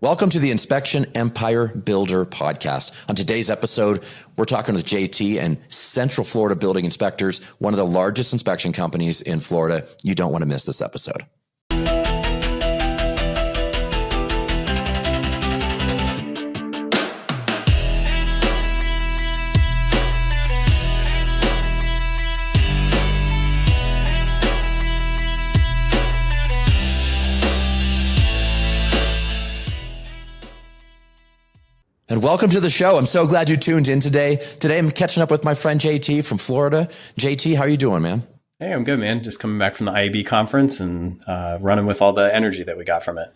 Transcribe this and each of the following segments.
Welcome to the Inspection Empire Builder podcast. On today's episode, we're talking with JT and Central Florida Building Inspectors, one of the largest inspection companies in Florida. You don't want to miss this episode. And welcome to the show. I'm so glad you tuned in today. Today, I'm catching up with my friend JT from Florida. JT, how are you doing, man? Hey, I'm good, man. Just coming back from the IEB conference and running with all the energy that we got from it.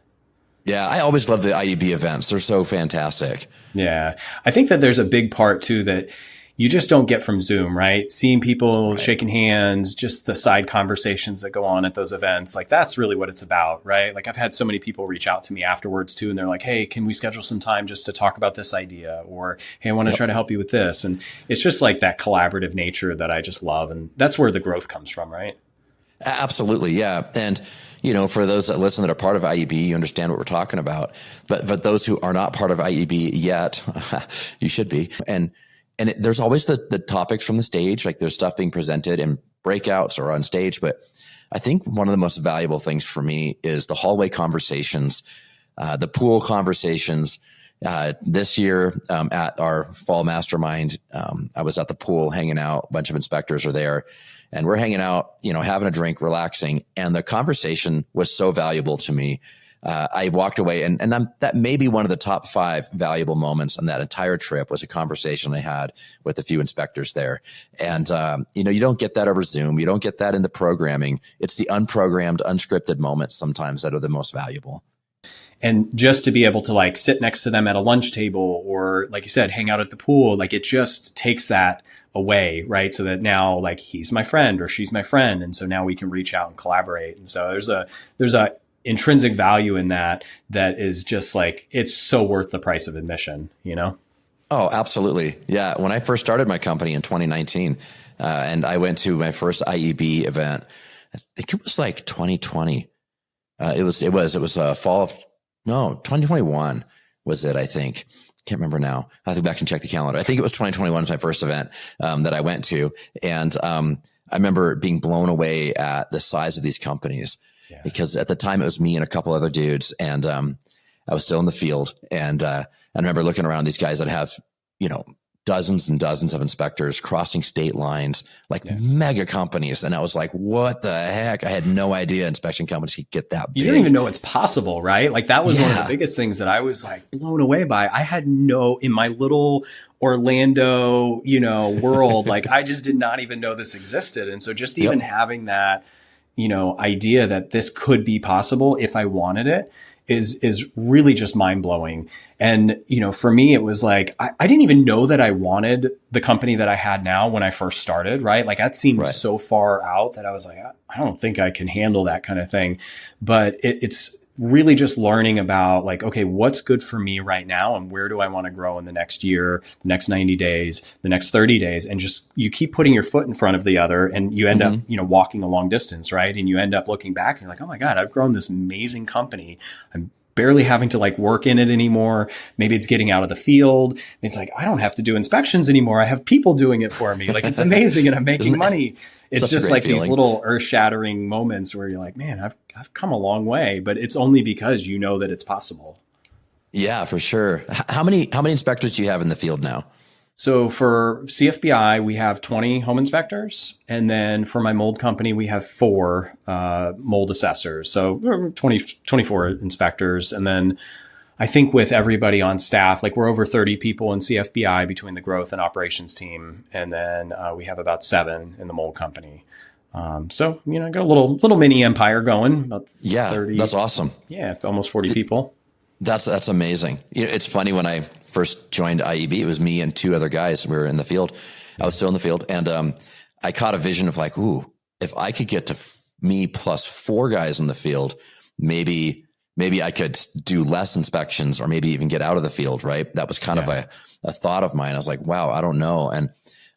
Yeah, I always love the IEB events. They're so fantastic. Yeah. I think that there's a big part, too, that you just don't get from Zoom, right? Seeing people shaking hands, just the side conversations that go on at those events. Like, that's really what it's about, right? Like, I've had so many people reach out to me afterwards, too, and they're like, hey, can we schedule some time just to talk about this idea? Or, hey, I want to try to help you with this. And it's just like that collaborative nature that I just love. And that's where the growth comes from, right? Absolutely, yeah. And, you know, for those that listen that are part of IEB, you understand what we're talking about. But those who are not part of IEB yet, you should be. And there's always the topics from the stage, like there's stuff being presented in breakouts or on stage. But I think one of the most valuable things for me is the hallway conversations, the pool conversations. This year at our fall mastermind, I was at the pool hanging out. A bunch of inspectors are there and we're hanging out, you know, having a drink, relaxing. And the conversation was so valuable to me. I walked away and that may be one of the top 5 valuable moments on that entire trip was a conversation I had with a few inspectors there. And, you know, you don't get that over Zoom. You don't get that in the programming. It's the unprogrammed, unscripted moments sometimes that are the most valuable. And just to be able to like sit next to them at a lunch table or like you said, hang out at the pool, like it just takes that away, right? So that now like he's my friend or she's my friend. And so now we can reach out and collaborate. And so there's a intrinsic value in that is just like, it's so worth the price of admission, you know? Oh, absolutely. Yeah. When I first started my company in 2019, and I went to my first IEB event, I think it was like 2020. It was fall of, 2021 was it, I think. Can't remember now. I have to go back and check the calendar. I think it was 2021 was my first event that I went to. And I remember being blown away at the size of these companies. Yeah. Because at the time it was me and a couple other dudes, and I was still in the field. And I remember looking around these guys that have, you know, dozens and dozens of inspectors crossing state lines, like mega companies. And I was like, what the heck? I had no idea inspection companies could get that big. You didn't even know it's possible, right? Like that was one of the biggest things that I was like blown away by. I had in my little Orlando, you know, world, like I just did not even know this existed. And so just even having that, you know, idea that this could be possible if I wanted it is really just mind blowing. And, you know, for me, it was like, I didn't even know that I wanted the company that I had now when I first started, right? Like that seemed so far out that I was like, I don't think I can handle that kind of thing. But it's really just learning about like, okay, what's good for me right now and where do I want to grow in the next year, the next 90 days, the next 30 days. And just, you keep putting your foot in front of the other and you end up, you know, walking a long distance, right? And you end up looking back and you're like, oh my God, I've grown this amazing company. I'm barely having to like work in it anymore. Maybe it's getting out of the field. It's like, I don't have to do inspections anymore. I have people doing it for me. Like it's amazing and I'm making money. It's just like feeling. These little earth shattering moments where you're like, man, I've come a long way, but it's only because you know that it's possible. Yeah, for sure. How many inspectors do you have in the field now? So for CFBI, we have 20 home inspectors. And then for my mold company, we have 4 mold assessors. So 24 inspectors. And then I think with everybody on staff, like we're over 30 people in CFBI between the growth and operations team. And then we have about 7 in the mold company. So, you know, got a little mini empire going. About 30. That's awesome. Yeah, almost 40 people. That's amazing. You know, it's funny when I first joined IEB, it was me and 2 other guys. We were in the field. I was still in the field. And I caught a vision of like, ooh, if I could get to me plus 4 guys in the field, maybe I could do less inspections or maybe even get out of the field, right? That was kind of a thought of mine. I was like, wow, I don't know. And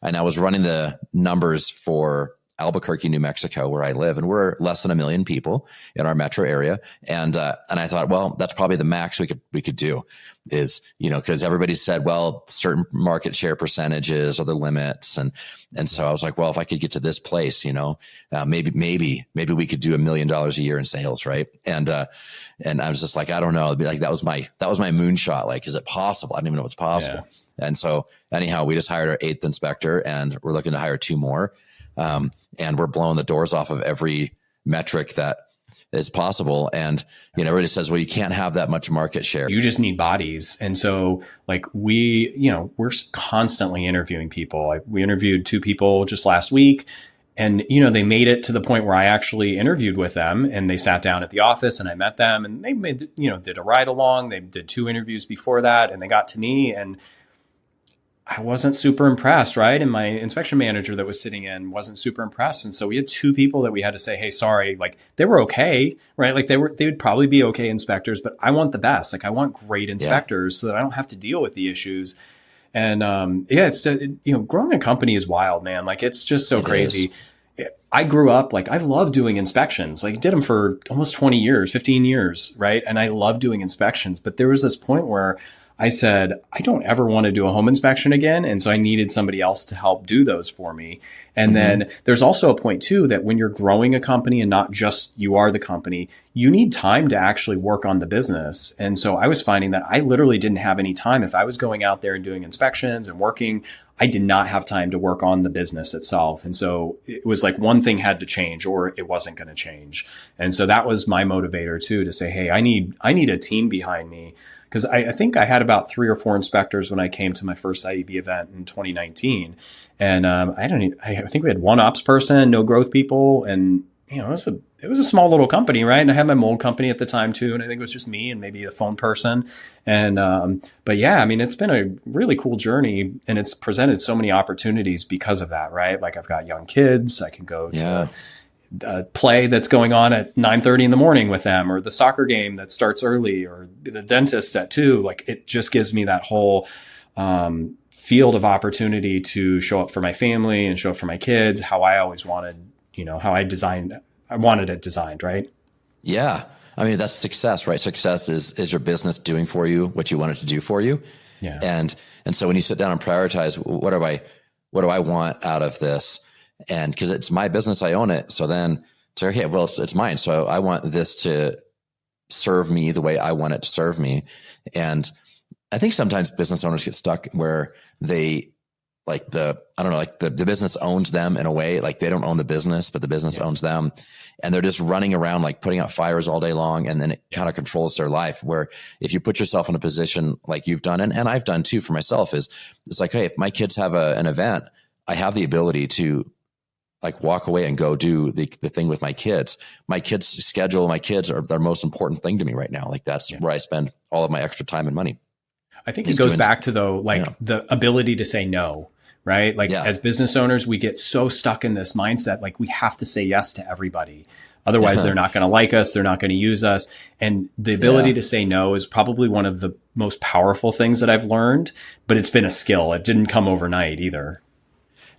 I was running the numbers for Albuquerque, New Mexico, where I live, and we're less than 1 million people in our metro area. And I thought, well, that's probably the max we could do is, because everybody said, well, certain market share percentages are the limits. And so I was like, well, if I could get to this place, maybe we could do $1 million a year in sales. Right. And I was just like, I don't know. It'd be like, that was my moonshot. Like, is it possible? I don't even know what's possible. Yeah. And so anyhow, we just hired our 8th inspector, and we're looking to hire 2 more. And we're blowing the doors off of every metric that is possible. And, everybody says, well, you can't have that much market share. You just need bodies. And so like we're constantly interviewing people. Like we interviewed 2 people just last week, and, they made it to the point where I actually interviewed with them, and they sat down at the office and I met them, and they made, did a ride along. They did 2 interviews before that, and they got to me, and I wasn't super impressed, right? And my inspection manager that was sitting in wasn't super impressed. And so we had 2 people that we had to say, hey, sorry, like they were okay, right? Like they would probably be okay inspectors, but I want the best. Like I want great inspectors so that I don't have to deal with the issues. And it's, growing a company is wild, man. Like it's just so crazy. I grew up, like I love doing inspections. Like I did them for almost 20 years, 15 years, right? And I love doing inspections. But there was this point where I said, I don't ever want to do a home inspection again. And so I needed somebody else to help do those for me. And then there's also a point too, that when you're growing a company and not just you are the company, you need time to actually work on the business. And so I was finding that I literally didn't have any time. If I was going out there and doing inspections and working, I did not have time to work on the business itself. And so it was like one thing had to change or it wasn't going to change. And so that was my motivator too, to say, hey, I need a team behind me. Because I think I had about 3 or 4 inspectors when I came to my first IEB event in 2019. And I think we had 1 ops person, no growth people. And, it was a small little company, right? And I had my mold company at the time too. And I think it was just me and maybe a phone person. And, but yeah, I mean, it's been a really cool journey, and it's presented so many opportunities because of that, right? Like I've got young kids. I can go to play that's going on at 9:30 in the morning with them, or the soccer game that starts early, or the dentist at 2. Like it just gives me that whole field of opportunity to show up for my family and show up for my kids how I always wanted, how I wanted it designed, right? Yeah. I mean, that's success, right? Success is your business doing for you what you want it to do for you. Yeah. And so when you sit down and prioritize, what do I want out of this? And because it's my business, I own it. So then it's okay, well, it's mine. So I want this to serve me the way I want it to serve me. And I think sometimes business owners get stuck where they the business owns them in a way, like they don't own the business, but the business owns them. And they're just running around, like putting out fires all day long. And then it kind of controls their life, where if you put yourself in a position like you've done, and I've done too for myself, it's like, hey, if my kids have an event, I have the ability to like walk away and go do the thing with my kids. My kids' schedule, my kids are the most important thing to me right now. Like that's where I spend all of my extra time and money. I think it goes back to the ability to say no, right? Like as business owners, we get so stuck in this mindset, like we have to say yes to everybody. Otherwise they're not going to like us. They're not going to use us. And the ability to say no is probably one of the most powerful things that I've learned, but it's been a skill. It didn't come overnight either.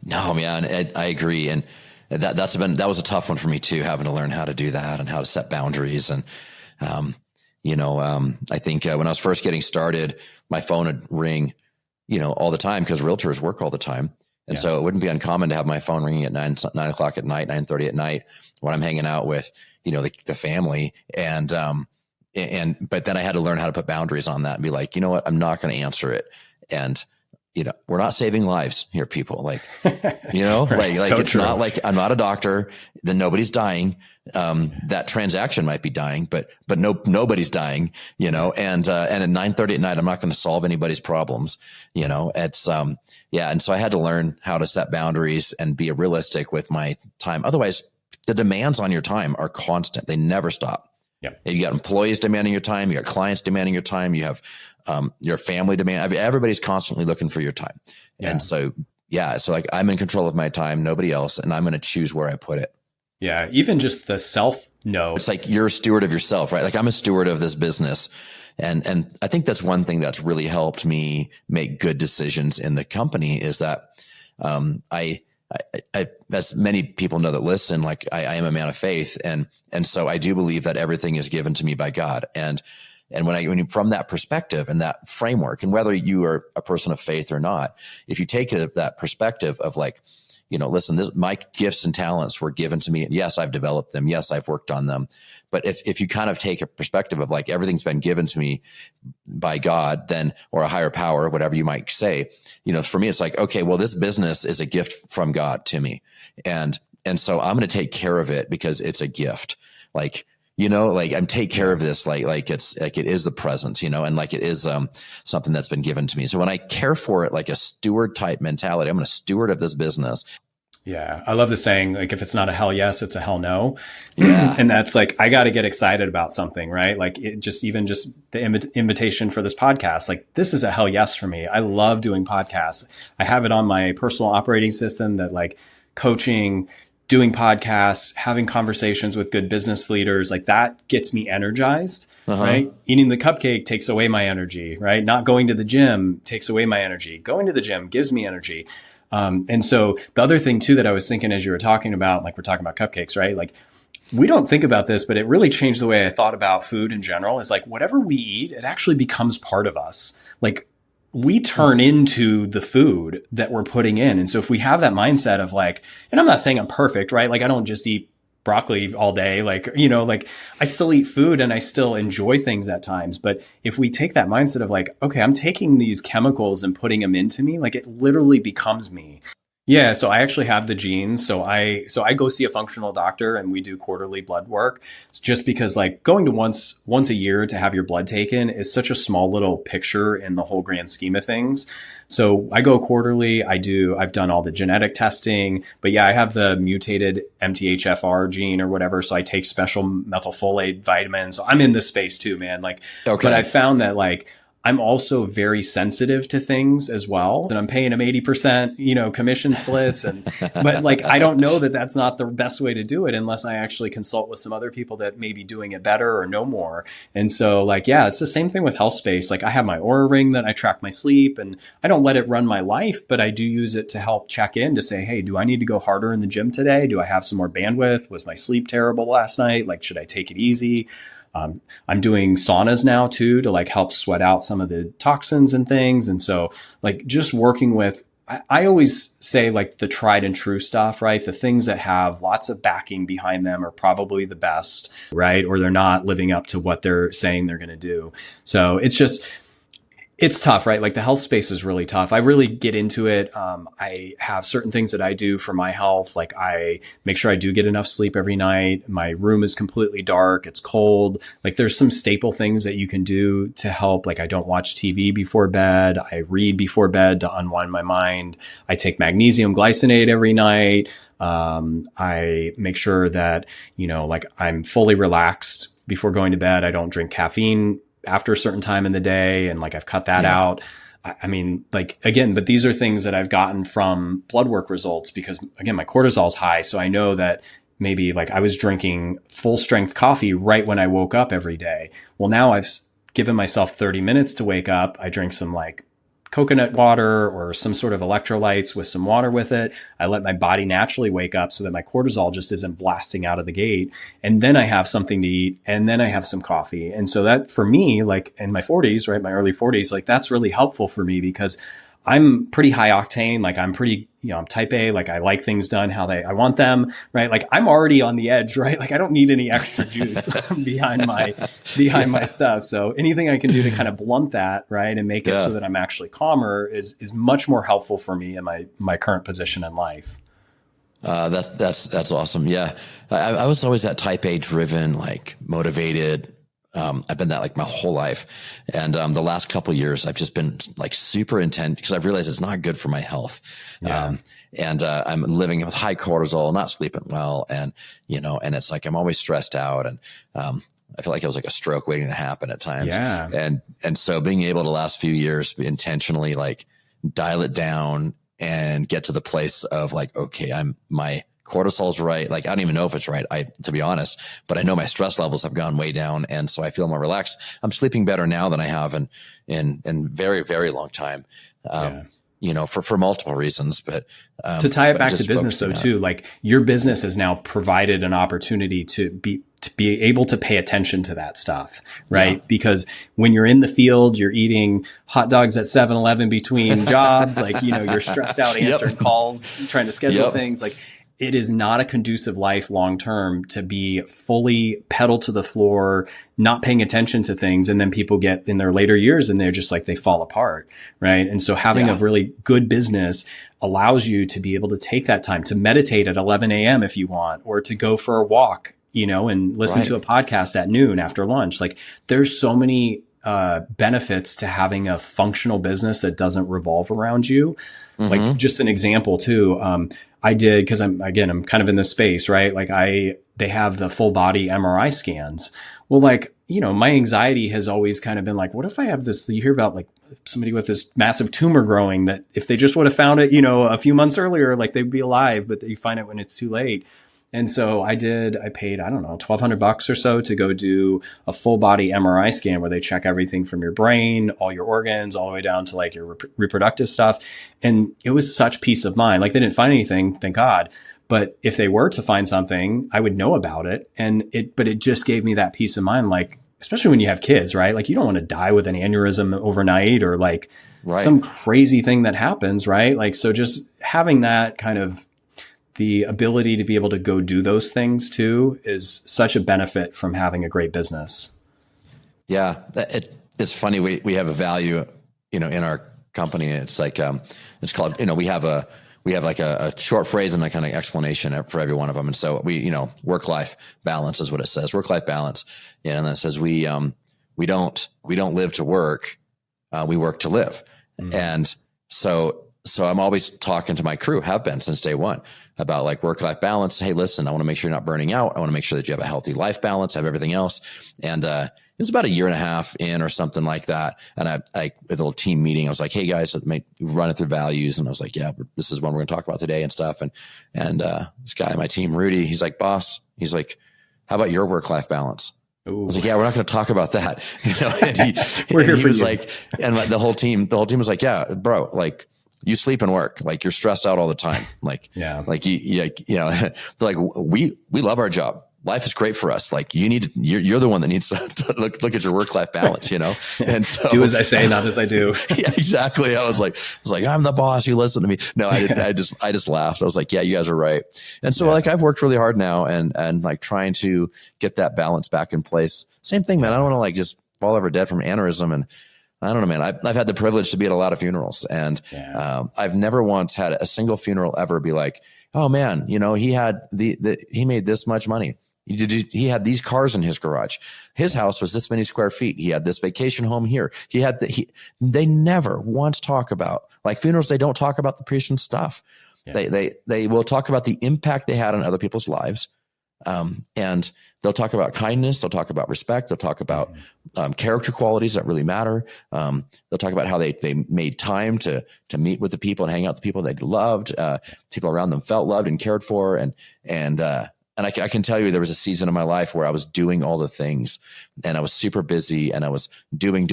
No, man, I agree. And that was a tough one for me too, having to learn how to do that and how to set boundaries. And, I think when I was first getting started, my phone would ring, all the time, because realtors work all the time. And so it wouldn't be uncommon to have my phone ringing at 9 o'clock at night, 9:30 at night when I'm hanging out with, the family. And but then I had to learn how to put boundaries on that and be like, you know what, I'm not going to answer it. And, we're not saving lives here, people. Like, right, so it's true. Not like I'm not a doctor, then nobody's dying. That transaction might be dying, but nobody's dying, and at 9:30 at night, I'm not going to solve anybody's problems. It's, And so I had to learn how to set boundaries and be realistic with my time. Otherwise, the demands on your time are constant. They never stop. Yep. You got employees demanding your time. You got clients demanding your time. You have your family demand. Everybody's constantly looking for your time. Yeah. And so, so like I'm in control of my time, nobody else, and I'm going to choose where I put it. Yeah. Even just the no. It's like you're a steward of yourself, right? Like I'm a steward of this business. And I think that's one thing that's really helped me make good decisions in the company is that I as many people know that listen, like I am a man of faith, and so I do believe that everything is given to me by God, and when from that perspective and that framework, and whether you are a person of faith or not, if you take that perspective of like, listen, my gifts and talents were given to me. Yes, I've developed them. Yes, I've worked on them. But if you kind of take a perspective of like everything's been given to me by God, then, or a higher power, whatever you might say, for me, it's like, okay, well, this business is a gift from God to me. And so I'm going to take care of it because it's a gift. Like, I'm take care of this, like it's like it is the present, and like it is something that's been given to me. So when I care for it like a steward type mentality, I'm going to steward of this business. Yeah. I love the saying, like, if it's not a hell yes, it's a hell no. Yeah. And that's like, I got to get excited about something, right? Like even just the invitation for this podcast, like this is a hell yes for me. I love doing podcasts. I have it on my personal operating system that like coaching, doing podcasts, having conversations with good business leaders, like that gets me energized, right? Eating the cupcake takes away my energy, right? Not going to the gym takes away my energy. Going to the gym gives me energy. And so the other thing too, that I was thinking as you were talking about, like we're talking about cupcakes, right? Like we don't think about this, but it really changed the way I thought about food in general. Is like whatever we eat, it actually becomes part of us. Like we turn into the food that we're putting in. And so if we have that mindset of like, and I'm not saying I'm perfect, right? Like I don't just eat broccoli all day. Like, like I still eat food and I still enjoy things at times. But if we take that mindset of like, okay, I'm taking these chemicals and putting them into me, like it literally becomes me. Yeah. So I actually have the genes. So I go see a functional doctor and we do quarterly blood work just because like going to once a year to have your blood taken is such a small little picture in the whole grand scheme of things. So I go quarterly. I've done all the genetic testing, but yeah, I have the mutated MTHFR gene or whatever. So I take special methylfolate vitamins. So I'm in this space too, man. Like, okay. But I found that like, I'm also very sensitive to things as well. And I'm paying them 80%, commission splits. But like, I don't know that that's not the best way to do it unless I actually consult with some other people that may be doing it better or know more. And so like, yeah, it's the same thing with health space. Like I have my Aura ring that I track my sleep and I don't let it run my life, but I do use it to help check in to say, hey, do I need to go harder in the gym today? Do I have some more bandwidth? Was my sleep terrible last night? Like, should I take it easy? I'm doing saunas now too, to like help sweat out some of the toxins and things. And so like just working with, I always say like the tried and true stuff, right? The things that have lots of backing behind them are probably the best, right? Or they're not living up to what they're saying they're going to do. So it's tough, right? Like the health space is really tough. I really get into it. I have certain things that I do for my health. Like I make sure I do get enough sleep every night. My room is completely dark. It's cold. Like there's some staple things that you can do to help. Like I don't watch TV before bed. I read before bed to unwind my mind. I take magnesium glycinate every night. I make sure that, like I'm fully relaxed before going to bed. I don't drink caffeine after a certain time in the day. And like, I've cut that out. I mean, like, again, but these are things that I've gotten from blood work results because again, my cortisol is high. So I know that maybe like I was drinking full strength coffee right when I woke up every day. Well, now I've given myself 30 minutes to wake up. I drink some like coconut water or some sort of electrolytes with some water with it. I let my body naturally wake up so that my cortisol just isn't blasting out of the gate. And then I have something to eat and then I have some coffee. And so that for me, like in my 40s, right, my early 40s, like that's really helpful for me because I'm pretty high octane. Like I'm pretty, I'm type A, like I like things done how I want them, right? Like I'm already on the edge, right? Like I don't need any extra juice behind my stuff. So anything I can do to kind of blunt that, right? And make it so that I'm actually calmer is much more helpful for me in my current position in life. That's awesome. Yeah. I was always that type A driven, like motivated. I've been that like my whole life. And, the last couple of years, I've just been like super intense because I've realized it's not good for my health. Yeah. I'm living with high cortisol, not sleeping well. And, and it's like, I'm always stressed out. And, I feel like it was like a stroke waiting to happen at times. Yeah. And so being able to last few years intentionally like dial it down and get to the place of like, okay, my cortisol's right. Like, I don't even know if it's right, to be honest, but I know my stress levels have gone way down. And so I feel more relaxed. I'm sleeping better now than I have in very, very long time. for multiple reasons. But to tie it back to business though, too, like your business has now provided an opportunity to be able to pay attention to that stuff, right? Yeah. Because when you're in the field, you're eating hot dogs at 7-Eleven between jobs, like, you're stressed out answering calls, trying to schedule things. Like, it is not a conducive life long-term to be fully pedal to the floor, not paying attention to things. And then people get in their later years and they're just like, they fall apart. Right. And so having a really good business allows you to be able to take that time to meditate at 11 a.m. if you want, or to go for a walk, and listen to a podcast at noon after lunch. Like, there's so many benefits to having a functional business that doesn't revolve around you. Mm-hmm. Like, just an example too. I did, cause I'm kind of in this space, right? Like they have the full body MRI scans. Well, like, my anxiety has always kind of been like, what if I have this, you hear about like somebody with this massive tumor growing that if they just would have found it, a few months earlier, like they'd be alive, but you find it when it's too late. And so I paid, I don't know, $1,200 or so to go do a full body MRI scan where they check everything from your brain, all your organs, all the way down to like your reproductive stuff. And it was such peace of mind. Like, they didn't find anything, thank God. But if they were to find something, I would know about it. But it just gave me that peace of mind. Like, especially when you have kids, right? Like, you don't want to die with an aneurysm overnight or like some crazy thing that happens, right? Like, so just having that kind of the ability to be able to go do those things too is such a benefit from having a great business. Yeah. It's funny. We have a value, in our company. It's like, it's called, we have like a short phrase and a kind of explanation for every one of them. And so we, work-life balance is what it says, work-life balance. And then it says, we don't live to work. We work to live. Mm-hmm. And so I'm always talking to my crew, have been since day one, about like work-life balance. Hey, listen, I want to make sure you're not burning out. I want to make sure that you have a healthy life balance, have everything else. And it was about 1.5 years in or something like that. And I with a little team meeting, I was like, hey guys, run it through values. And I was like, yeah, this is what we're going to talk about today and stuff. And this guy on my team, Rudy, he's like, boss, he's like, how about your work-life balance? Ooh. I was like, yeah, we're not going to talk about that. And he was like, and the whole team was like, yeah, bro, like, you sleep and work, like you're stressed out all the time. Like, like they're like, we love our job. Life is great for us. Like, you're the one that needs to look at your work-life balance, and so do as I say, not as I do. Yeah, exactly. I was like, I'm the boss. You listen to me. No, I didn't. I just laughed. I was like, yeah, you guys are right. And so like, I've worked really hard now and like trying to get that balance back in place. Same thing, man. I don't want to like just fall over dead from aneurysm. And I don't know, man. I've had the privilege to be at a lot of funerals, and I've never once had a single funeral ever be like, oh man, he had he made this much money. He had these cars in his garage. His house was this many square feet. He had this vacation home here. They never once talk about, like, funerals. They don't talk about the patient stuff. Yeah. They will talk about the impact they had on other people's lives. And they'll talk about kindness. They'll talk about respect. They'll talk about character qualities that really matter. They'll talk about how they made time to meet with the people and hang out with the people they loved. People around them felt loved and cared for. And I can tell you, there was a season of my life where I was doing all the things, and I was super busy, and I was doing,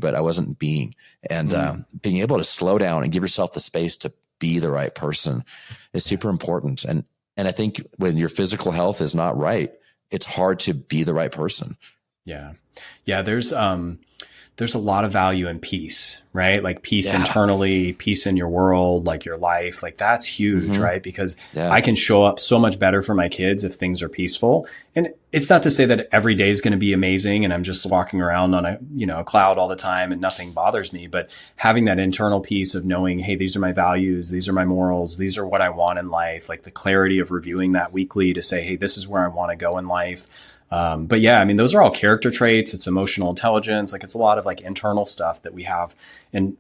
but I wasn't being. And being able to slow down and give yourself the space to be the right person is super important. And I think when your physical health is not right, it's hard to be the right person. Yeah. Yeah. There's a lot of value in peace, right? Like peace internally, peace in your world, like your life, like that's huge, right? Because I can show up so much better for my kids if things are peaceful. And it's not to say that every day is going to be amazing and I'm just walking around on a cloud all the time and nothing bothers me, but having that internal peace of knowing, hey, these are my values, these are my morals, these are what I want in life, like the clarity of reviewing that weekly to say, hey, this is where I want to go in life. But yeah, I mean, those are all character traits. It's emotional intelligence. Like, it's a lot of like internal stuff that we have. And,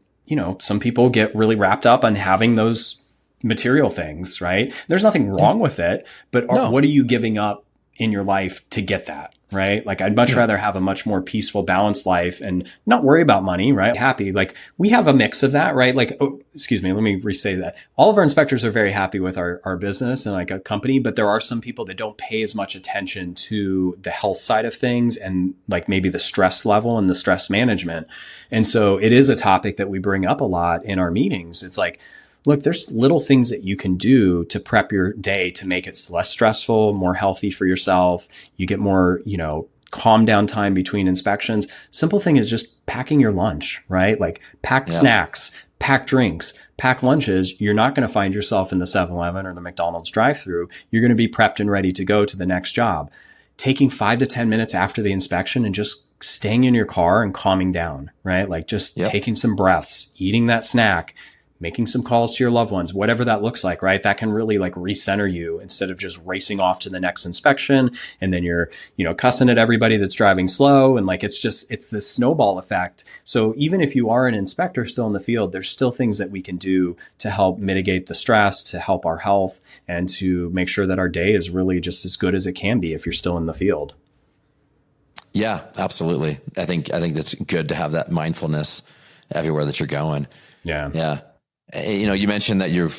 some people get really wrapped up on having those material things, right? There's nothing wrong with it, but what are you giving up in your life to get that, right? Like I'd much rather have a much more peaceful, balanced life and not worry about money, right? Happy. Like we have a mix of that, right? Like, oh, excuse me, let me re-say that. All of our inspectors are very happy with our business and like a company, but there are some people that don't pay as much attention to the health side of things and like maybe the stress level and the stress management. And so it is a topic that we bring up a lot in our meetings. It's like, look, there's little things that you can do to prep your day to make it less stressful, more healthy for yourself. You get more, calm down time between inspections. Simple thing is just packing your lunch, right? Like pack snacks, pack drinks, pack lunches. You're not going to find yourself in the 7-Eleven or the McDonald's drive-through. You're going to be prepped and ready to go to the next job. Taking 5 to 10 minutes after the inspection and just staying in your car and calming down, right? Like just taking some breaths, eating that snack, making some calls to your loved ones, whatever that looks like, right? That can really like recenter you instead of just racing off to the next inspection. And then you're, cussing at everybody that's driving slow. And like, it's this snowball effect. So even if you are an inspector still in the field, there's still things that we can do to help mitigate the stress, to help our health, and to make sure that our day is really just as good as it can be if you're still in the field. Yeah, absolutely. I think that's good to have that mindfulness everywhere that you're going. Yeah. Yeah. You mentioned that your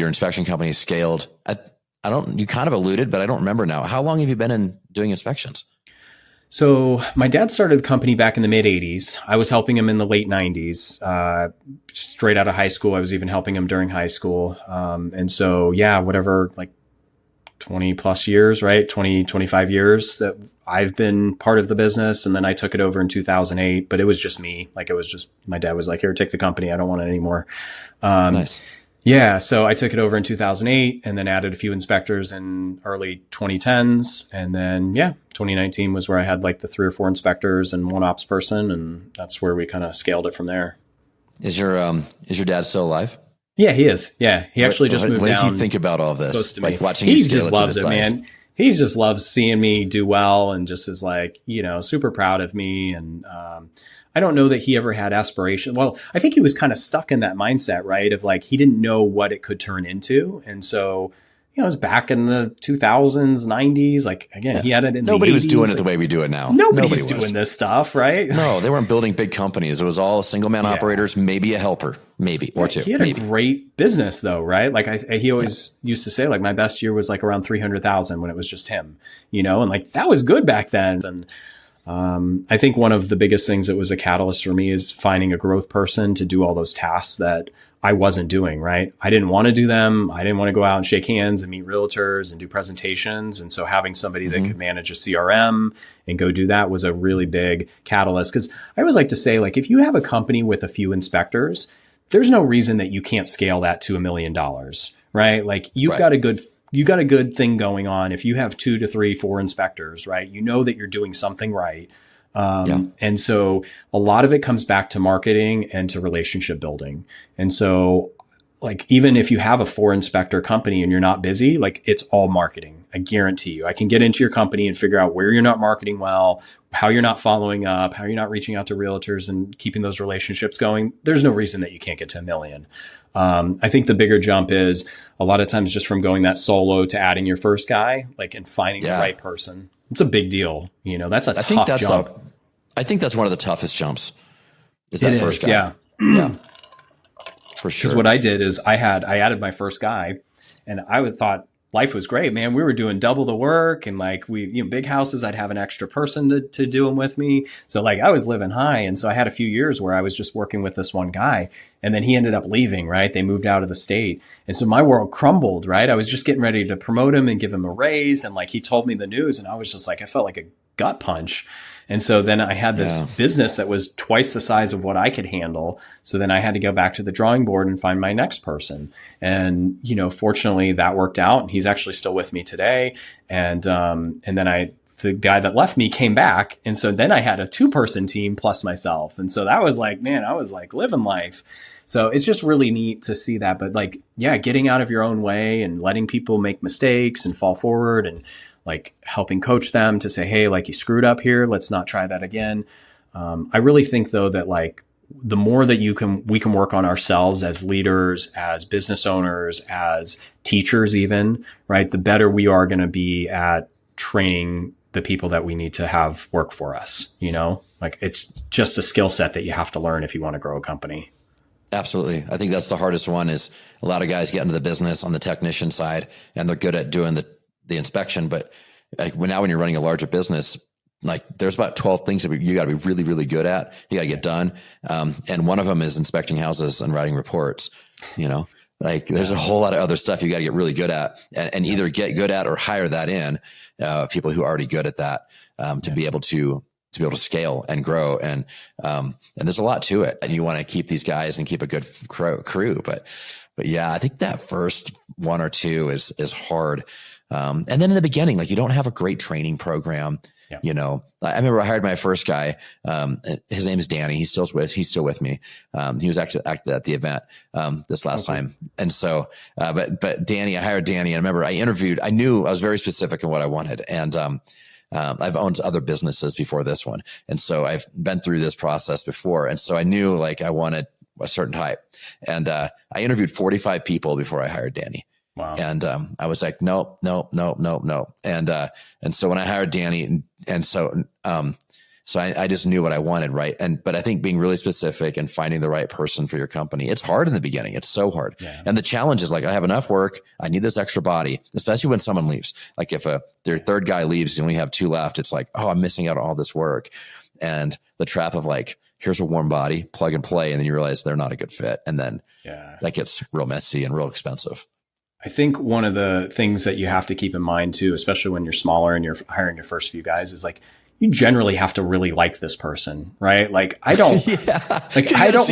inspection company is scaled. You kind of alluded, but I don't remember now. How long have you been in doing inspections? So my dad started the company back in the mid 80s. I was helping him in the late 90s, straight out of high school. I was even helping him during high school. And so, whatever, like 20 plus years, right? 20, 25 years that I've been part of the business. And then I took it over in 2008, but it was just me. Like it was just, my dad was like, here, take the company. I don't want it anymore. Nice. Yeah. So I took it over in 2008 and then added a few inspectors in early 2010s. And then, 2019 was where I had like the 3 or 4 inspectors and 1 ops person. And that's where we kind of scaled it from there. Is your dad still alive? Yeah, he is. Yeah. He actually just moved down. What does he think about all this? Close to me. Like watching he you scale just loves it, man. He just loves seeing me do well and just is like, super proud of me. And, I don't know that he ever had aspiration. Well, I think he was kind of stuck in that mindset, right? Of like, he didn't know what it could turn into. And so, it was back in the 2000s, 90s. Like, again, he had it in the 80s. Nobody was doing it the way we do it now. Nobody's doing this stuff, right? No, they weren't building big companies. It was all single man operators, maybe a helper, or 2. He had a great business though, right? Like he always used to say like my best year was like around 300,000 when it was just him, and like that was good back then. And I think one of the biggest things that was a catalyst for me is finding a growth person to do all those tasks that I wasn't doing, right? I didn't want to do them. I didn't want to go out and shake hands and meet realtors and do presentations. And so having somebody that could manage a CRM and go do that was a really big catalyst. Because I always like to say, like, if you have a company with a few inspectors, there's no reason that you can't scale that to $1 million, right? Like you got a good thing going on. If you have 2 to 3, 4 inspectors, right? You know that you're doing something right. And so a lot of it comes back to marketing and to relationship building. And so like, even if you have a 4 inspector company and you're not busy, like it's all marketing. I guarantee you, I can get into your company and figure out where you're not marketing well, how you're not following up, how you're not reaching out to realtors and keeping those relationships going. There's no reason that you can't get to $1 million. I think the bigger jump is a lot of times just from going that solo to adding your first guy, like, and finding the right person. It's a big deal. That's a tough jump. I think that's one of the toughest jumps. Is that first guy? Yeah. Yeah. For sure. Because what I did is I added my first guy and I thought life was great, man. We were doing double the work and like big houses, I'd have an extra person to do them with me. So like I was living high. And so I had a few years where I was just working with this one guy and then he ended up leaving, right? They moved out of the state. And so my world crumbled, right? I was just getting ready to promote him and give him a raise. And like, he told me the news and I was just like, I felt like a gut punch. And so then I had this business that was twice the size of what I could handle. So then I had to go back to the drawing board and find my next person. And, fortunately that worked out and he's actually still with me today. And then the guy that left me came back. And so then I had a 2-person team plus myself. And so that was like, man, I was like living life. So it's just really neat to see that. But like, getting out of your own way and letting people make mistakes and fall forward and like helping coach them to say, hey, like you screwed up here. Let's not try that again. I really think though that like the more that we can work on ourselves as leaders, as business owners, as teachers even, right? The better we are going to be at training the people that we need to have work for us. Like it's just a skill set that you have to learn if you want to grow a company. Absolutely. I think that's the hardest one. Is a lot of guys get into the business on the technician side and they're good at doing the inspection. But like when you're running a larger business, like there's about 12 things that you got to be really, really good at. You got to get done. And one of them is inspecting houses and writing reports, like there's a whole lot of other stuff you got to get really good at and either get good at or hire that in people who are already good at that to be able to scale and grow. And there's a lot to it, and you want to keep these guys and keep a good crew. But yeah, I think that first one or two is hard. And then in the beginning, like you don't have a great training program. Yeah. I remember I hired my first guy. His name is Danny. He's still with me. He was actually at the event this last time. And so, but Danny, I hired Danny. And I remember I knew I was very specific in what I wanted. And I've owned other businesses before this one. And so I've been through this process before. And so I knew like I wanted a certain type. And I interviewed 45 people before I hired Danny. Wow. And I was like, no. And so when I hired Danny, so I just knew what I wanted, right? But I think being really specific and finding the right person for your company, it's hard in the beginning. It's so hard. Yeah. And the challenge is like, I have enough work. I need this extra body, especially when someone leaves. Like if their third guy leaves and we have two left, it's like, oh, I'm missing out on all this work. And the trap of like, here's a warm body, plug and play. And then you realize they're not a good fit. And then that gets real messy and real expensive. I think one of the things that you have to keep in mind too, especially when you're smaller and you're hiring your first few guys, is like you generally have to really like this person, right? Like I don't, I don't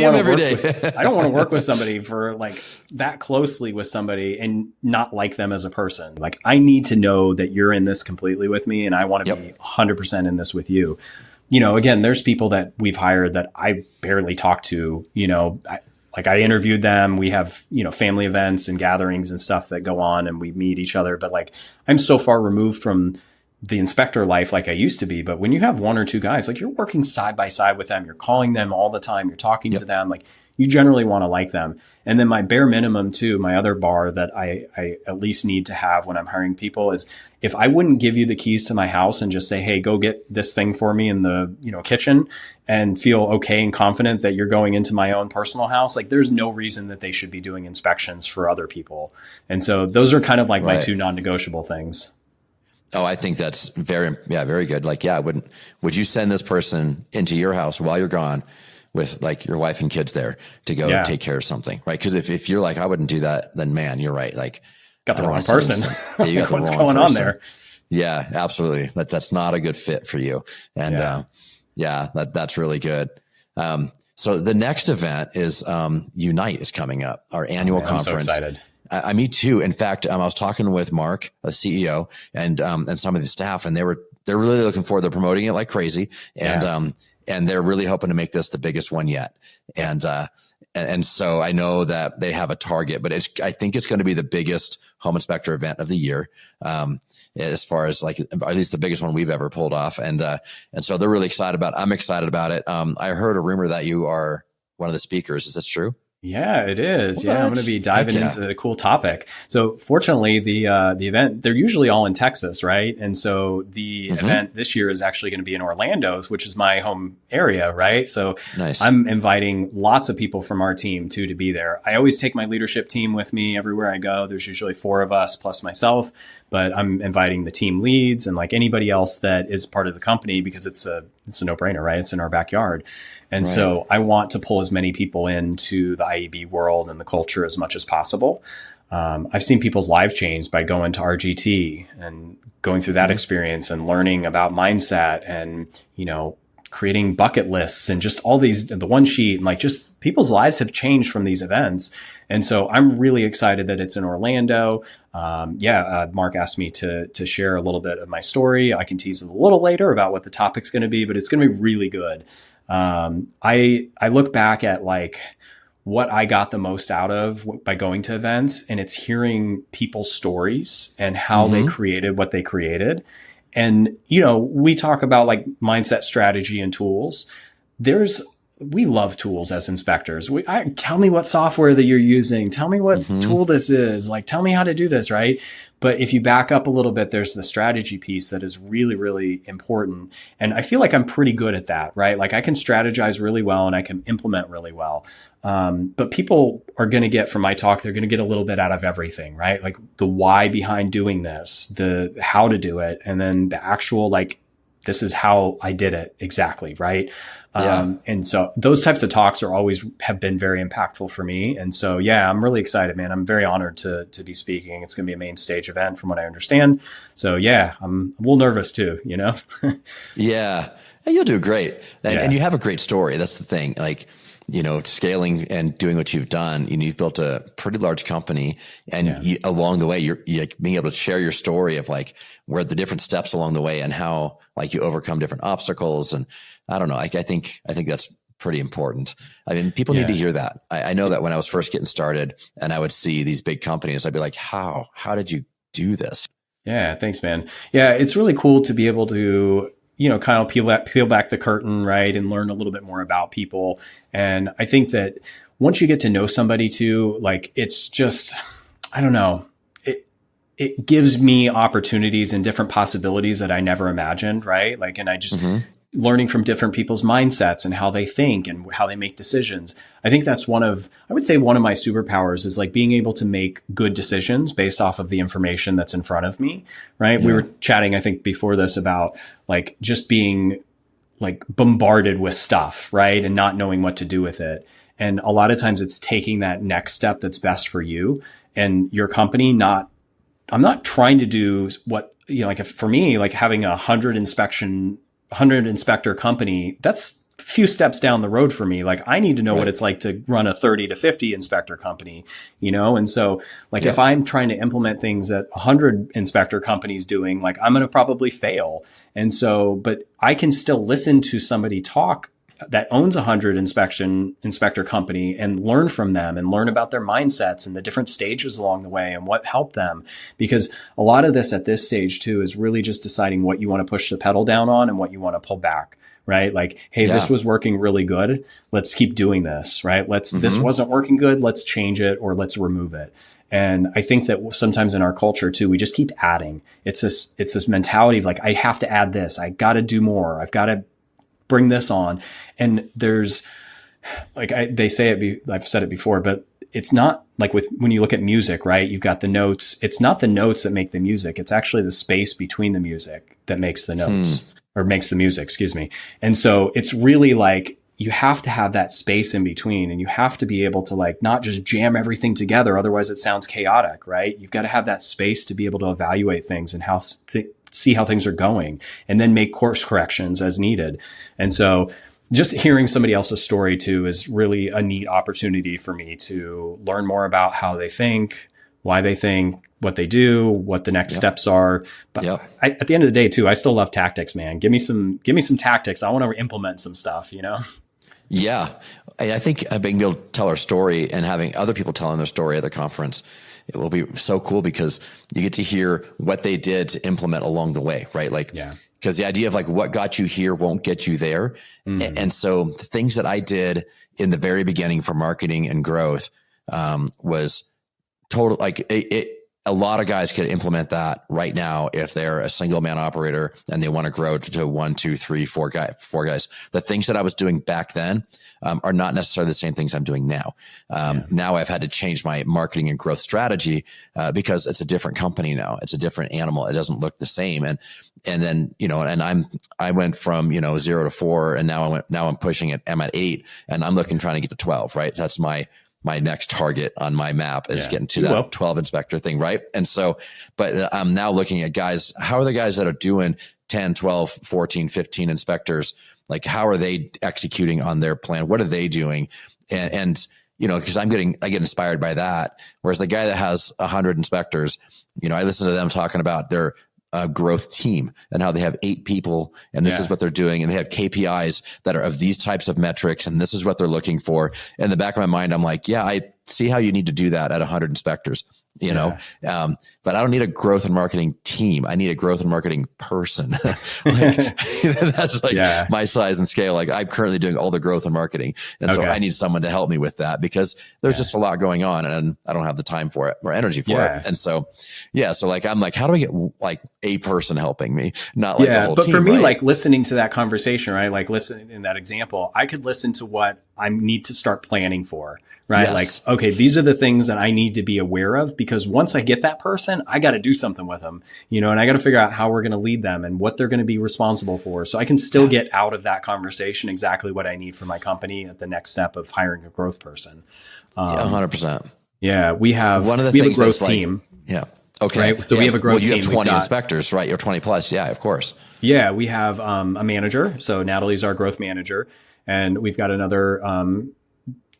want to work with somebody for like that closely with somebody and not like them as a person. Like I need to know that you're in this completely with me, and I want to be 100% in this with you. Again, there's people that we've hired that I barely talk to. I interviewed them. We have, family events and gatherings and stuff that go on and we meet each other. But like, I'm so far removed from the inspector life like I used to be. But when you have one or two guys, like you're working side by side with them, you're calling them all the time, you're talking to them, like you generally want to like them. And then my bare minimum too, my other bar that I at least need to have when I'm hiring people is if I wouldn't give you the keys to my house and just say, hey, go get this thing for me in the, kitchen and feel okay and confident that you're going into my own personal house, like there's no reason that they should be doing inspections for other people. And so those are kind of like my two non-negotiable things. Oh, I think that's very good. Like, would you send this person into your house while you're gone with like your wife and kids there to go take care of something, right? Because if you're like, I wouldn't do that, then man, you're right. Like got the wrong person. You got what's going on there? Yeah, absolutely. That's not a good fit for you. And that's really good. So the next event is Unite is coming up, our annual conference. I'm so excited. Me too. In fact, I was talking with Mark, the CEO, and some of the staff, and they're really looking forward. They're promoting it like crazy, and they're really hoping to make this the biggest one yet. And so I know that they have a target, but I think it's going to be the biggest home inspector event of the year, as far as like at least the biggest one we've ever pulled off. And so they're really excited about it. I'm excited about it. I heard a rumor that you are one of the speakers. Is this true? Yeah, it is. What? Yeah, I'm going to be diving into a cool topic. So fortunately, the event, they're usually all in Texas, right? And so the event this year is actually going to be in Orlando, which is my home area, right? So nice. I'm inviting lots of people from our team too to be there. I always take my leadership team with me everywhere I go. There's usually 4 of us plus myself, but I'm inviting the team leads and like anybody else that is part of the company because it's a no-brainer, right? It's in our backyard. And so I want to pull as many people into the IEB world and the culture as much as possible. I've seen people's lives change by going to RGT and going through that experience and learning about mindset and, creating bucket lists and just all these, the one sheet, and like just people's lives have changed from these events. And so I'm really excited that it's in Orlando. Mark asked me to share a little bit of my story. I can tease a little later about what the topic's going to be, but it's going to be really good. I look back at like what I got the most out of by going to events, and it's hearing people's stories and how they created what they created. And, we talk about like mindset strategy and tools. There's we love tools as inspectors. Tell me what software that you're using. Tell me what tool this is. Like, tell me how to do this, right? But if you back up a little bit, there's the strategy piece that is really, really important. And I feel like I'm pretty good at that, right? Like I can strategize really well and I can implement really well. But people are going to get from my talk, they're going to get a little bit out of everything, right? Like the why behind doing this, the how to do it, and then the actual, like, this is how I did it exactly, right? And so those types of talks have been very impactful for me. And so, yeah, I'm really excited, man. I'm very honored to be speaking. It's going to be a main stage event from what I understand. So yeah, I'm a little nervous too, you know? Yeah. You'll do great. And you have a great story. That's the thing. Like, you know, scaling and doing what you've done, you've built a pretty large company, and along the way, you're being able to share your story of like where the different steps along the way and how like you overcome different obstacles. And I don't know, I think that's pretty important. I mean, people need to hear that. I know that when I was first getting started and I would see these big companies, I'd be like, how did you do this? Yeah. Thanks, man. Yeah. It's really cool to be able to, you know, kind of peel back the curtain, right? And learn a little bit more about people. And I think that once you get to know somebody too, like it's just, I don't know, it gives me opportunities and different possibilities that I never imagined, right? Like, and I just learning from different people's mindsets and how they think and how they make decisions. I think that's one of my superpowers is like being able to make good decisions based off of the information that's in front of me, right? Yeah. We were chatting, I think, before this about like just being like bombarded with stuff, right? And not knowing what to do with it. And a lot of times it's taking that next step that's best for you and your company. I'm not trying to do what, you know, like if for me, like having 100 inspector company, that's a few steps down the road for me. Like I need to know what it's like to run a 30 to 50 inspector company, you know? And so like if I'm trying to implement things that 100 inspector companies doing, like I'm going to probably fail. And so, but I can still listen to somebody talk that owns 100 inspector company and learn from them and learn about their mindsets and the different stages along the way and what helped them. Because a lot of this at this stage too is really just deciding what you want to push the pedal down on and what you want to pull back, right? Like, hey, this was working really good. Let's keep doing this, right? This wasn't working good. Let's change it or let's remove it. And I think that sometimes in our culture too, we just keep adding. It's this mentality of like, I have to add this. I got to do more. I've got to bring this on. And there's like, I've said it before, but it's not like when you look at music, right? You've got the notes. It's not the notes that make the music. It's actually the space between the music that makes the notes or makes the music, excuse me. And so it's really like, you have to have that space in between and you have to be able to like, not just jam everything together. Otherwise it sounds chaotic, right? You've got to have that space to be able to evaluate things and see how things are going and then make course corrections as needed. And so just hearing somebody else's story too is really a neat opportunity for me to learn more about how they think, why they think, what they do, what the next steps are. But at the end of the day too, I still love tactics, man. Give me some tactics. I want to implement some stuff, you know? Yeah. I think being able to tell our story and having other people telling their story at the conference, it will be so cool because you get to hear what they did to implement along the way, right? Like, because the idea of like what got you here won't get you there. And so the things that I did in the very beginning for marketing and growth was total, like a lot of guys could implement that right now if they're a single man operator and they want to grow to 1, 2, 3, 4 guys. The things that I was doing back then are not necessarily the same things I'm doing now. Now I've had to change my marketing and growth strategy because it's a different company now. It's a different animal. It doesn't look the same. And then, you know, and I went from, 0 to 4 and now I'm pushing it. I'm at 8 and I'm trying to get to 12, right? That's my next target on my map is getting to that 12 inspector thing. Right. And so, but I'm now looking at guys, how are the guys that are doing 10, 12, 14, 15 inspectors? Like, how are they executing on their plan? What are they doing? And you know, cause I get inspired by that. Whereas the guy that has 100 inspectors, you know, I listen to them talking about their growth team and how they have 8 people and this is what they're doing. And they have KPIs that are of these types of metrics. And this is what they're looking for. In the back of my mind, I'm like, yeah, I see how you need to do that at 100 inspectors. you know? But I don't need a growth and marketing team. I need a growth and marketing person. That's like my size and scale. Like I'm currently doing all the growth and marketing. And so I need someone to help me with that because there's just a lot going on and I don't have the time for it or energy for it. And so, so like, I'm like, how do I get like a person helping me? Not like the whole but team, for me, right? like listening to that conversation, right? Like listening in that example, I could listen to what I need to start planning for. Right. Yes. Like, okay, these are the things that I need to be aware of because once I get that person, I got to do something with them, you know, and I got to figure out how we're going to lead them and what they're going to be responsible for. So I can still get out of that conversation exactly what I need for my company at the next step of hiring a growth person. 100%. Yeah. We have a growth team. Okay. Right? So we have a growth team. You have 20 inspectors, right? You're 20 plus. Yeah, of course. Yeah. We have a manager. So Natalie's our growth manager and we've got another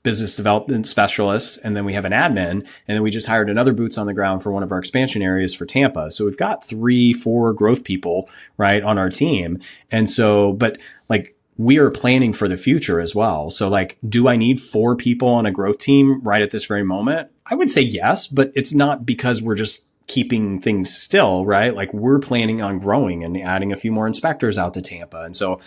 business development specialists. And then we have an admin. And then we just hired another boots on the ground for one of our expansion areas for Tampa. So we've got 3-4 growth people, right, on our team. And so, but like we are planning for the future as well. So like, do I need 4 people on a growth team right at this very moment? I would say yes, but it's not because we're just keeping things still, right? Like we're planning on growing and adding a few more inspectors out to Tampa. And so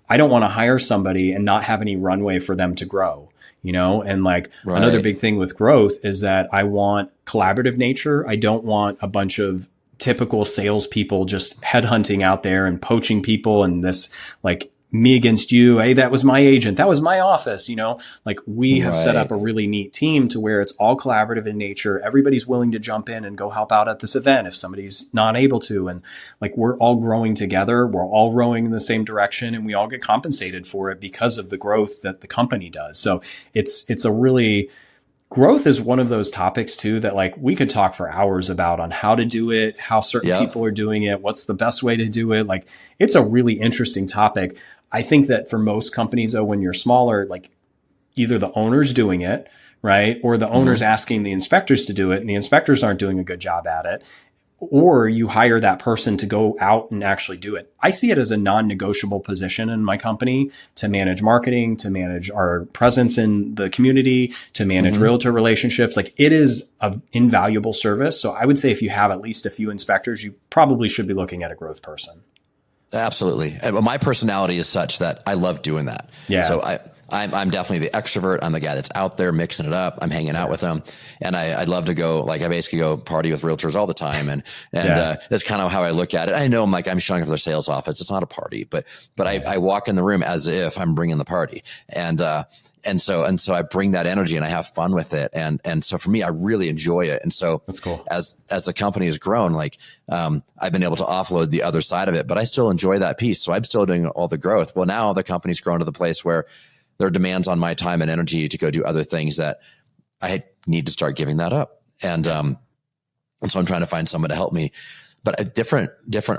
I don't want to hire somebody and not have any runway for them to grow. You know, and like another big thing with growth is that I want collaborative nature. I don't want a bunch of typical salespeople just headhunting out there and poaching people and this like me against you. Hey, that was my agent. That was my office. You know, like we have set up a really neat team to where it's all collaborative in nature. Everybody's willing to jump in and go help out at this event if somebody's not able to. And like we're all growing together. We're all rowing in the same direction and we all get compensated for it because of the growth that the company does. So it's a really growth is one of those topics too that like we could talk for hours about on how to do it, how certain people are doing it, what's the best way to do it. Like it's a really interesting topic. I think that for most companies, though, when you're smaller, like either the owner's doing it, right? Or the owner's asking the inspectors to do it and the inspectors aren't doing a good job at it. Or you hire that person to go out and actually do it. I see it as a non-negotiable position in my company to manage marketing, to manage our presence in the community, to manage realtor relationships. Like it is an invaluable service. So I would say if you have at least a few inspectors, you probably should be looking at a growth person. Absolutely. And my personality is such that I love doing that. Yeah. So I'm definitely the extrovert. I'm the guy that's out there mixing it up. I'm hanging out with them. And I'd love to go, like I basically go party with realtors all the time. And that's kind of how I look at it. I know I'm showing up to their sales office. It's not a party, but I walk in the room as if I'm bringing the party. And so I bring that energy and I have fun with it. And so for me, I really enjoy it. And so that's cool. As the company has grown, like, I've been able to offload the other side of it, but I still enjoy that piece. So I'm still doing all the growth. Well, now the company's grown to the place where there are demands on my time and energy to go do other things that I need to start giving that up. And so I'm trying to find someone to help me. But different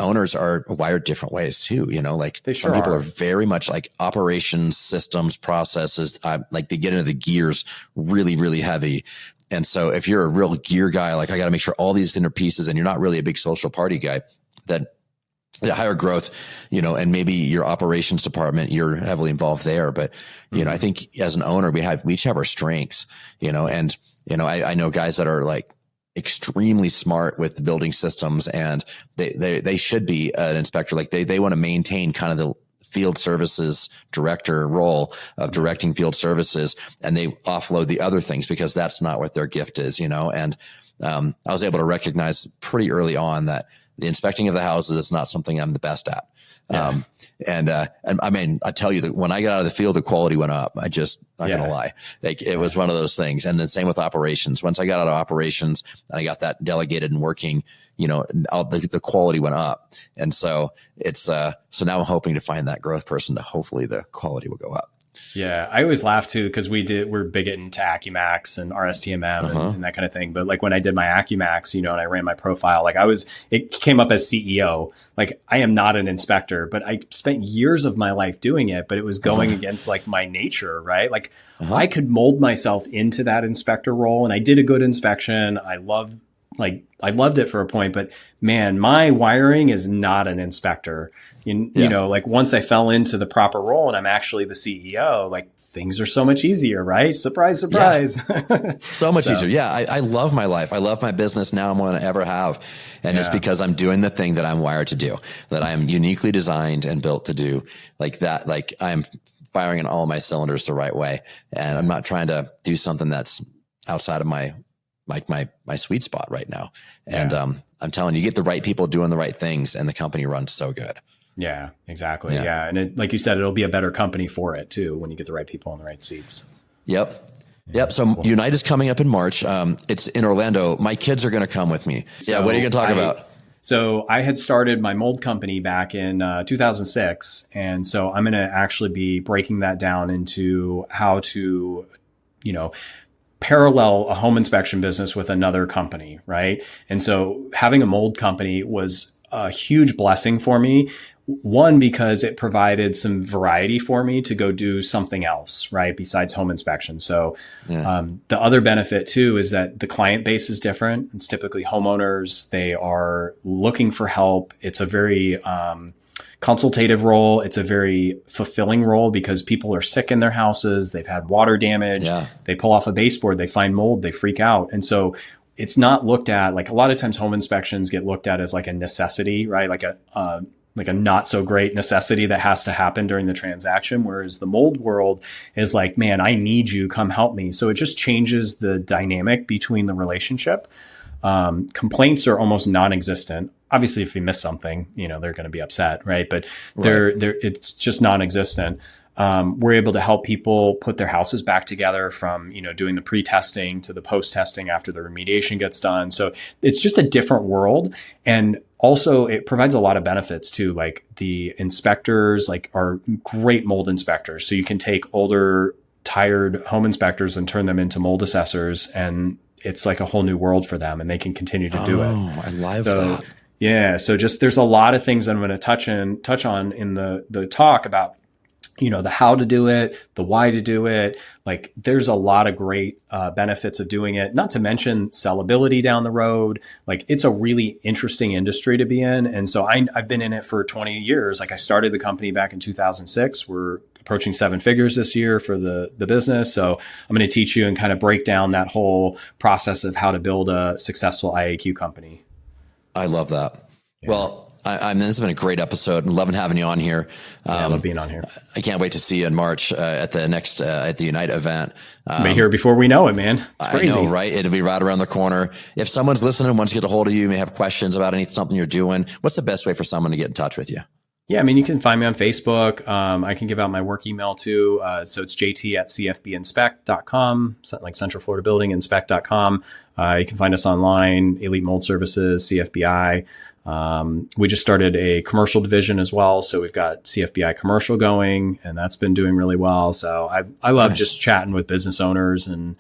owners are wired different ways too. You know, like some people are very much like operations, systems, processes. Like they get into the gears really, really heavy. And so if you're a real gear guy, like I got to make sure all these inner pieces, and you're not really a big social party guy, that the higher growth, you know, and maybe your operations department, you're heavily involved there. But, you know, I think as an owner, we each have our strengths, you know, and, you know, I know guys that are like extremely smart with building systems, and they should be an inspector. Like they want to maintain kind of the field services director role of directing field services, and they offload the other things because that's not what their gift is, you know? And, I was able to recognize pretty early on that the inspecting of the houses is not something I'm the best at. Yeah. And I mean, I tell you that when I got out of the field, the quality went up. Not gonna lie. Like it was one of those things. And then same with operations. Once I got out of operations and I got that delegated and working, you know, the quality went up. And so it's, so now I'm hoping to find that growth person to hopefully the quality will go up. Yeah. I always laugh too, because we're big into AccuMax and RSTMM and that kind of thing. But like when I did my AccuMax, you know, and I ran my profile, like it came up as CEO. Like I am not an inspector, but I spent years of my life doing it, but it was going against like my nature, right? Like I could mold myself into that inspector role, and I did a good inspection. I loved like I loved it for a point, but man, my wiring is not an inspector. You know, like once I fell into the proper role and I'm actually the CEO, like things are so much easier, right? Surprise, surprise. Yeah. So much easier. Yeah. I love my life. I love my business now more than I ever have. And it's because I'm doing the thing that I'm wired to do, that I am uniquely designed and built to do, like that. Like I'm firing in all my cylinders the right way. And I'm not trying to do something that's outside of my sweet spot right now. And I'm telling you, get the right people doing the right things and the company runs so good. Yeah, exactly. Yeah. And it, like you said, it'll be a better company for it too, when you get the right people in the right seats. Yep. So cool. Unite is coming up in March. It's in Orlando. My kids are going to come with me. So what are you going to talk about? So I had started my mold company back in 2006. And so I'm going to actually be breaking that down into how to, parallel a home inspection business with another company. Right. And so having a mold company was a huge blessing for me. One, because it provided some variety for me to go do something else, right, besides home inspection. So the other benefit too is that the client base is different. It's typically homeowners. They are looking for help. It's a very consultative role. It's a very fulfilling role because people are sick in their houses. They've had water damage. Yeah. They pull off a baseboard. They find mold. They freak out. And so it's not looked at, like a lot of times home inspections get looked at as like a necessity, right? Like a not so great necessity that has to happen during the transaction. Whereas the mold world is like, man, I need you, come help me. So it just changes the dynamic between the relationship. Complaints are almost non-existent. Obviously, if you miss something, they're going to be upset, right? But it's just non-existent. We're able to help people put their houses back together from, doing the pre-testing to the post-testing after the remediation gets done. So it's just a different world. And also it provides a lot of benefits too. Like the inspectors are great mold inspectors. So you can take older, tired home inspectors and turn them into mold assessors. And it's like a whole new world for them and they can continue to do it. Oh, I love that. Yeah. So just, there's a lot of things that I'm going to touch on in the talk about, the how to do it, the why to do it. Like there's a lot of great benefits of doing it, not to mention sellability down the road. Like it's a really interesting industry to be in. And so I've been in it for 20 years. Like I started the company back in 2006. We're approaching 7 figures this year for the business. So I'm going to teach you and kind of break down that whole process of how to build a successful IAQ company. I love that. Yeah. Well, this has been a great episode and loving having you on here. I love being on here. I can't wait to see you in March at the next at the Unite event. Be here before we know it, man. It's crazy. I know, right? It'll be right around the corner. If someone's listening and wants to get a hold of you, may have questions about something you're doing, what's the best way for someone to get in touch with you? Yeah, I mean, you can find me on Facebook. I can give out my work email too. So it's jt@cfbinspect.com, like Central Florida Building Inspect.com. You can find us online, Elite Mold Services, CFBI. We just started a commercial division as well. So we've got CFBI commercial going and that's been doing really well. So I love just chatting with business owners and,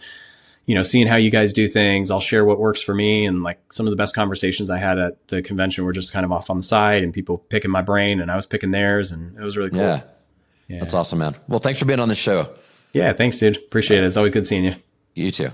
seeing how you guys do things. I'll share what works for me. And like some of the best conversations I had at the convention were just kind of off on the side and people picking my brain and I was picking theirs and it was really cool. Yeah. That's awesome, man. Well, thanks for being on the show. Yeah. Thanks, dude. Appreciate it. It's always good seeing you. You too.